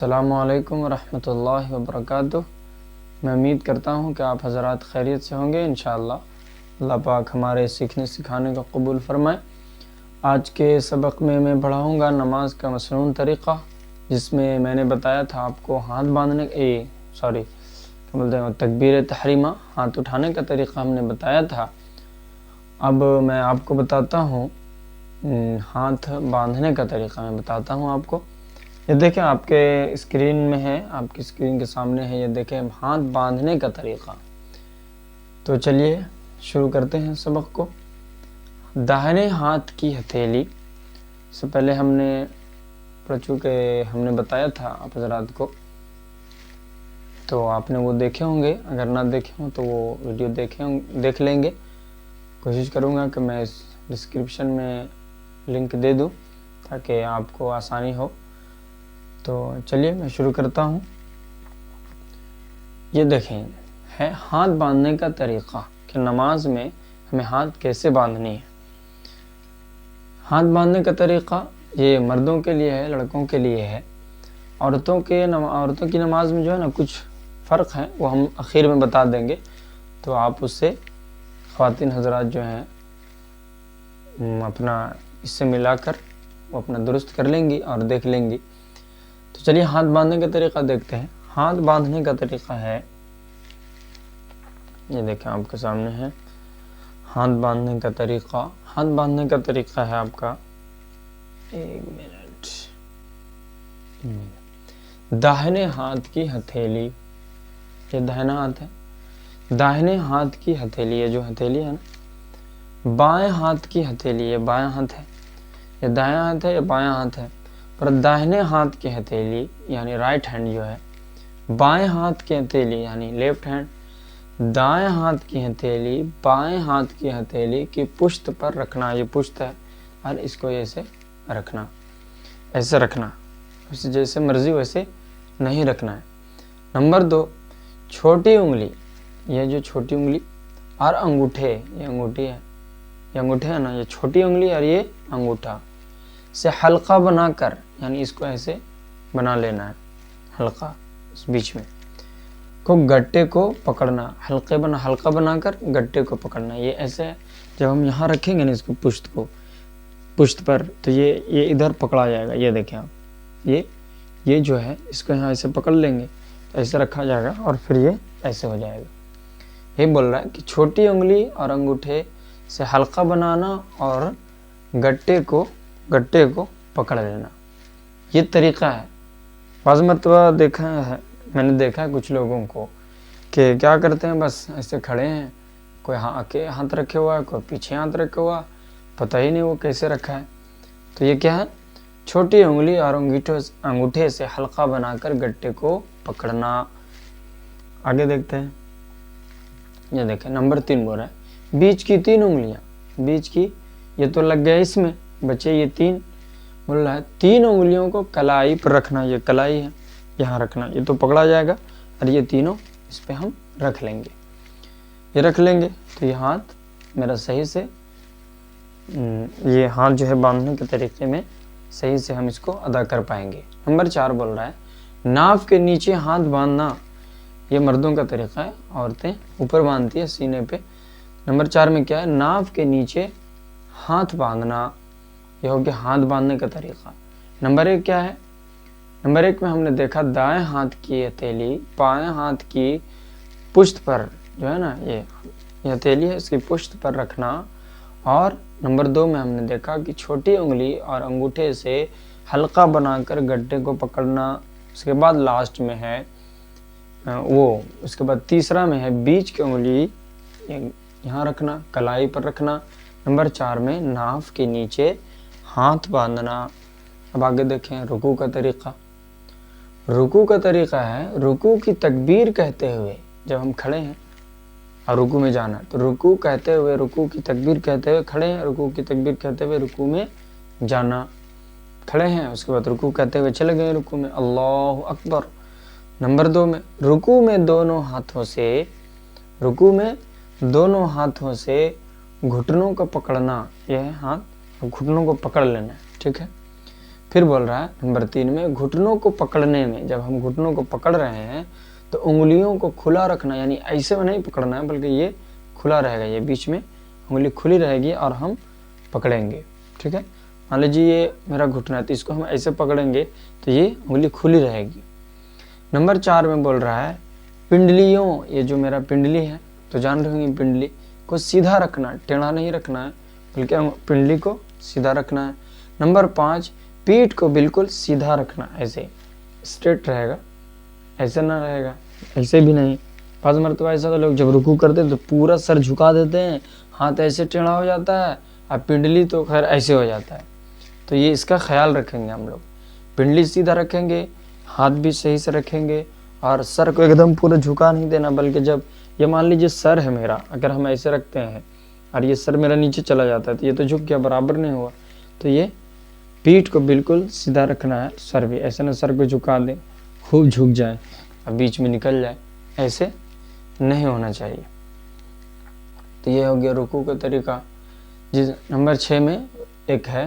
السلام علیکم ورحمۃ اللہ وبرکاتہ۔ میں امید کرتا ہوں کہ آپ حضرات خیریت سے ہوں گے انشاءاللہ۔ اللہ پاک ہمارے سیکھنے سکھانے کا قبول فرمائے۔ آج کے سبق میں پڑھاؤں گا نماز کا مسنون طریقہ، جس میں نے بتایا تھا آپ کو ہاتھ باندھنے تکبیر تحریمہ، ہاتھ اٹھانے کا طریقہ ہم نے بتایا تھا۔ اب میں آپ کو بتاتا ہوں ہاتھ باندھنے کا طریقہ، میں بتاتا ہوں آپ کو۔ یہ دیکھیں آپ کے اسکرین میں ہے، آپ کی اسکرین کے سامنے ہے، یہ دیکھیں ہاتھ باندھنے کا طریقہ۔ تو چلیے شروع کرتے ہیں سبق کو۔ داہنے ہاتھ کی ہتھیلی، اس سے پہلے ہم نے بتایا تھا آپ حضرات کو، تو آپ نے وہ دیکھے ہوں گے، اگر نہ دیکھے ہوں تو وہ ویڈیو دیکھ لیں گے۔ کوشش کروں گا کہ میں اس ڈسکرپشن میں لنک دے دوں تاکہ آپ کو آسانی ہو۔ تو چلیے میں شروع کرتا ہوں۔ یہ دیکھیں ہے ہاتھ باندھنے کا طریقہ کہ نماز میں ہمیں ہاتھ کیسے باندھنی ہے۔ ہاتھ باندھنے کا طریقہ یہ مردوں کے لیے ہے، لڑکوں کے لیے ہے۔ عورتوں کی نماز میں جو ہے نا کچھ فرق ہے، وہ ہم اخیر میں بتا دیں گے، تو آپ اس سے خواتین حضرات جو ہیں اپنا اس سے ملا کر وہ اپنا درست کر لیں گی اور دیکھ لیں گی۔ تو چلیے ہاتھ باندھنے کا طریقہ دیکھتے ہیں۔ ہاتھ باندھنے کا طریقہ ہے، یہ دیکھیں آپ کے سامنے ہے ہاتھ باندھنے کا طریقہ۔ ہاتھ باندھنے کا طریقہ ہے آپ کا، ایک منٹ، داہنے ہاتھ کی ہتھیلی، یہ داہنا ہاتھ ہے، داہنے ہاتھ کی ہتھیلی، یہ جو ہتھیلی ہے نا، بائیں ہاتھ کی ہتھیلی، یہ بایاں ہاتھ ہے، یہ دایاں ہاتھ ہے، یہ بایاں ہاتھ ہے، پر داہنے ہاتھ کی ہتھیلی یعنی رائٹ ہینڈ جو ہے، بائیں ہاتھ کی ہتھیلی یعنی لیفٹ ہینڈ، دائیں ہاتھ کی ہتھیلی بائیں ہاتھ کی ہتھیلی کی پشت پر رکھنا، یہ پشت ہے، اور اس کو ایسے رکھنا، ایسے رکھنا، جیسے مرضی ویسے نہیں رکھنا ہے۔ نمبر 2، چھوٹی انگلی، یہ جو چھوٹی انگلی اور انگوٹھے، یہ انگوٹھی ہے، یہ انگوٹھے ہے نا، یہ چھوٹی انگلی اور یہ انگوٹھا سے حلقہ بنا کر، یعنی اس کو ایسے بنا لینا ہے، حلقہ اس بیچ میں کو گٹے کو پکڑنا، حلقہ بنا کر گٹے کو پکڑنا، یہ ایسے ہے۔ جب ہم یہاں رکھیں گے نا اس کو پشت پر، تو یہ ادھر پکڑا جائے گا، یہ دیکھیں آپ، یہ جو ہے اس کو یہاں ایسے پکڑ لیں گے، تو ایسے رکھا جائے گا اور پھر یہ ایسے ہو جائے گا۔ یہ بول رہا ہے کہ چھوٹی انگلی اور انگوٹھے سے حلقہ بنانا اور گٹے کو پکڑ لینا، یہ طریقہ ہے۔ بعض مرتبہ میں نے دیکھا ہے کچھ لوگوں کو کہ کیا کرتے ہیں، بس ایسے کھڑے ہیں، کوئی آگے ہاتھ رکھے ہوا ہے، کوئی پیچھے ہاتھ رکھے ہوا، پتہ ہی نہیں وہ کیسے رکھا ہے۔ تو یہ کیا ہے، چھوٹی انگلی اور انگوٹھے سے حلقہ بنا کر گٹے کو پکڑنا۔ آگے دیکھتے ہیں، یہ دیکھیں نمبر 3 بول رہا ہے بیچ کی 3 انگلیاں، بیچ کی، یہ تو لگ گیا اس میں، بچے یہ 3، بول رہا ہے 3 انگلیوں کو کلائی پر رکھنا، یہ کلائی ہے، یہاں رکھنا، یہ تو پکڑا جائے گا، اور یہ تینوں اس پہ ہم رکھ لیں گے، یہ رکھ لیں گے، تو یہ ہاتھ میرا صحیح سے، یہ ہاتھ جو ہے باندھنے کے طریقے میں صحیح سے ہم اس کو ادا کر پائیں گے۔ نمبر 4 بول رہا ہے ناف کے نیچے ہاتھ باندھنا، یہ مردوں کا طریقہ ہے، عورتیں اوپر باندھتی ہے سینے پہ۔ نمبر 4 میں کیا ہے، ناف کے نیچے ہاتھ باندھنا، یہ ہو گیا ہاتھ باندھنے کا طریقہ۔ نمبر 1 کیا ہے، نمبر 1 میں ہم نے دیکھا دائیں ہاتھ کی ہتھیلی بائیں ہاتھ کی پشت پر، جو ہے نا یہ ہتھیلی ہے، اس کی پشت پر رکھنا، اور نمبر 2 میں ہم نے دیکھا کہ چھوٹی انگلی اور انگوٹھے سے حلقہ بنا کر گٹے کو پکڑنا۔ اس کے بعد لاسٹ میں ہے اس کے بعد تیسرا میں ہے بیچ کی انگلی یہاں رکھنا، کلائی پر رکھنا۔ نمبر 4 میں ناف کے نیچے ہاتھ باندھنا۔ اب آگے دیکھیں رکوع کا طریقہ۔ رکوع کا طریقہ ہے رکوع کی تکبیر کہتے ہوئے، جب ہم کھڑے ہیں اور رکوع میں جانا، تو رکوع کہتے ہوئے، رکوع کی تکبیر کہتے ہوئے کھڑے ہیں، رکوع کی تکبیر کہتے ہوئے رکوع میں جانا، کھڑے ہیں، اس کے بعد رکوع کہتے ہوئے چلے گئے رکوع میں، اللہ اکبر۔ نمبر 2 میں رکوع میں دونوں ہاتھوں سے گھٹنوں کو پکڑنا، یہ ہے ہاتھ گھٹنوں کو پکڑ لینا ہے، ٹھیک ہے۔ پھر بول رہا ہے نمبر 3 میں گھٹنوں کو پکڑنے میں، جب ہم گھٹنوں کو پکڑ رہے ہیں تو انگلیوں کو کھلا رکھنا، یعنی ایسے میں نہیں پکڑنا ہے بلکہ یہ کھلا رہے گا، یہ بیچ میں انگلی کھلی رہے گی اور ہم پکڑیں گے. ٹھیک ہے، مان لیجیے یہ میرا گھٹنا ہے تو اس کو ہم ایسے پکڑیں گے تو یہ انگلی کھلی رہے گی. نمبر 4 میں بول رہا ہے پنڈلیوں، یہ جو میرا پنڈلی ہے تو جان رہے ہوں پنڈلی کو سیدھا رکھنا، ٹیڑھا نہیں رکھنا ہے بلکہ پنڈلی کو سیدھا رکھنا ہے. نمبر 5 پیٹھ کو بالکل سیدھا رکھنا، ایسے اسٹریٹ رہے گا، ایسے نہ رہے گا، ایسے بھی نہیں. بعض مرتبہ ایسا تو لوگ جب رکوع کرتے ہیں تو پورا سر جھکا دیتے ہیں، ہاتھ ایسے ٹیڑھا ہو جاتا ہے اور پنڈلی تو خیر ایسے ہو جاتا ہے. تو یہ اس کا خیال رکھیں گے ہم لوگ، پنڈلی سیدھا رکھیں گے، ہاتھ بھی صحیح سے رکھیں گے اور سر کو ایک دم پورا جھکا نہیں دینا، بلکہ جب یہ مان لیجیے سر ہے میرا، اگر ہم ایسے رکھتے ہیں اور یہ سر میرا نیچے چلا جاتا ہے تو یہ تو جھک گیا، برابر نہیں ہوا. تو یہ پیٹھ کو بالکل سیدھا رکھنا ہے، سر بھی ایسے نہ سر کو جھکا دیں خوب جھک جائے اور بیچ میں نکل جائے، ایسے نہیں ہونا چاہیے. تو یہ ہو گیا رکوع کا طریقہ. نمبر 6 میں ایک ہے،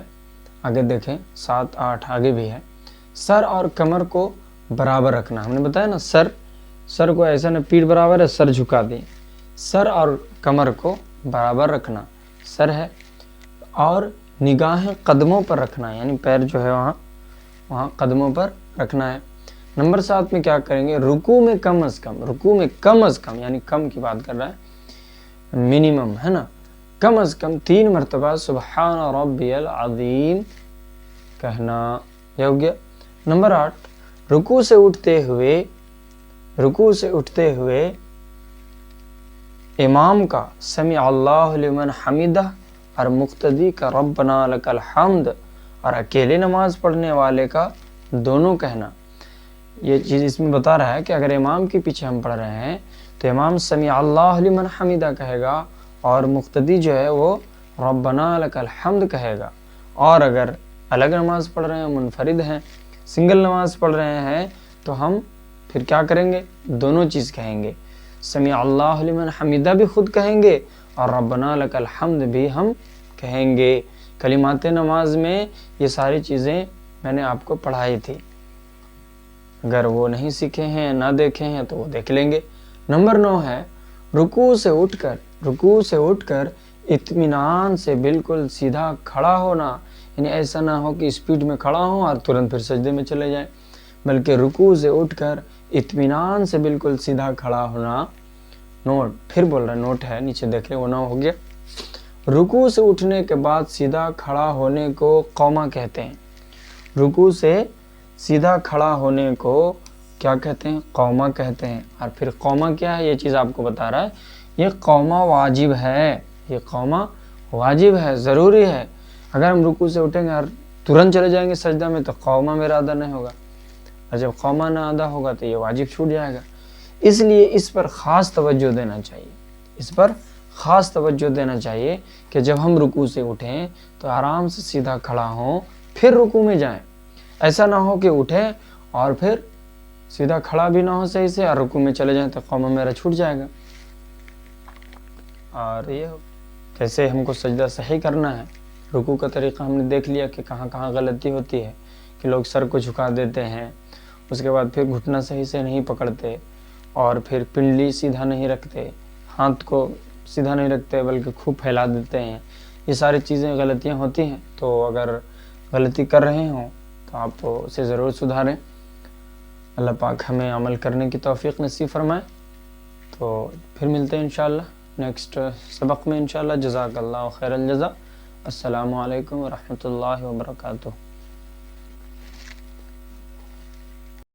آگے دیکھیں 7 8 آگے بھی ہے، سر اور کمر کو برابر رکھنا. ہم نے بتایا نا سر کو ایسا نہ پیٹھ برابر ہے سر جھکا دیں، سر اور کمر کو برابر رکھنا، سر ہے اور نگاہیں قدموں پر رکھنا ہے، یعنی پیر جو ہے وہاں قدموں پر رکھنا ہے. نمبر 7 میں کیا کریں گے، رکوع میں کم از کم یعنی کم کی بات کر رہا ہے، منیمم ہے نا، کم از کم 3 مرتبہ سبحان ربی العظیم کہنا. یہ ہو گیا. نمبر 8 رکوع سے اٹھتے ہوئے امام کا سمع اللہ لمن حمیدہ اور مقتدی کا ربنا لک الحمد اور اکیلے نماز پڑھنے والے کا دونوں کہنا. یہ چیز اس میں بتا رہا ہے کہ اگر امام کے پیچھے ہم پڑھ رہے ہیں تو امام سمع اللہ لمن حمیدہ کہے گا اور مقتدی جو ہے وہ ربنا لک الحمد کہے گا. اور اگر الگ نماز پڑھ رہے ہیں، منفرد ہیں، سنگل نماز پڑھ رہے ہیں تو ہم پھر کیا کریں گے، دونوں چیز کہیں گے، سمع اللہ لمن حمیدہ بھی خود کہیں گے اور ربنا لک الحمد بھی ہم کہیں گے. کلمات نماز میں یہ ساری چیزیں میں نے آپ کو پڑھائی تھی، اگر وہ نہیں سیکھے ہیں نہ دیکھے ہیں تو وہ دیکھ لیں گے. نمبر 9 ہے رکوع سے اٹھ کر اطمینان سے بالکل سیدھا کھڑا ہونا، یعنی ایسا نہ ہو کہ اسپیڈ میں کھڑا ہوں اور ترنت پھر سجدے میں چلے جائیں، بلکہ رکوع سے اٹھ کر اطمینان سے بالکل سیدھا کھڑا ہونا. نوٹ، پھر بول رہا ہے، نوٹ ہے نیچے دیکھ لیں، وہ 9 ہو گیا. رکوع سے اٹھنے کے بعد سیدھا کھڑا ہونے کو قوما کہتے ہیں. رکوع سے سیدھا کھڑا ہونے کو کیا کہتے ہیں، قوما کہتے ہیں. اور پھر قوما کیا ہے، یہ چیز آپ کو بتا رہا ہے، یہ قوما واجب ہے، یہ قوما واجب ہے، ضروری ہے. اگر ہم رکوع سے اٹھیں گے اور ترنت چلے جائیں گے سجدہ میں تو قوما میرا ادا نہیں ہوگا، اور جب قوما نہ ادا ہوگا تو یہ واجب چھوٹ جائے گا. اس لیے اس پر خاص توجہ دینا چاہیے، کہ جب ہم رکوع سے اٹھیں تو آرام سے سیدھا کھڑا ہوں پھر رکوع میں جائیں. ایسا نہ ہو کہ اٹھیں اور پھر سیدھا کھڑا بھی نہ ہو صحیح سے اور رکوع میں چلے جائیں تو قوما میرا چھوٹ جائے گا. اور یہ کیسے ہم کو سجدہ صحیح کرنا ہے، رکوع کا طریقہ ہم نے دیکھ لیا کہ کہاں کہاں غلطی ہوتی ہے، کہ لوگ سر کو جھکا دیتے ہیں، اس کے بعد پھر گھٹنا صحیح سے نہیں پکڑتے اور پھر پنڈلی سیدھا نہیں رکھتے، ہاتھ کو سیدھا نہیں رکھتے بلکہ خوب پھیلا دیتے ہیں. یہ ساری چیزیں غلطیاں ہوتی ہیں، تو اگر غلطی کر رہے ہوں تو آپ اسے ضرور سدھاریں. اللہ پاک ہمیں عمل کرنے کی توفیق نصیب فرمائے. تو پھر ملتے ہیں انشاءاللہ نیکسٹ سبق میں انشاءاللہ. جزاک اللہ خیر الجزا. السلام علیکم ورحمۃ اللہ وبرکاتہ.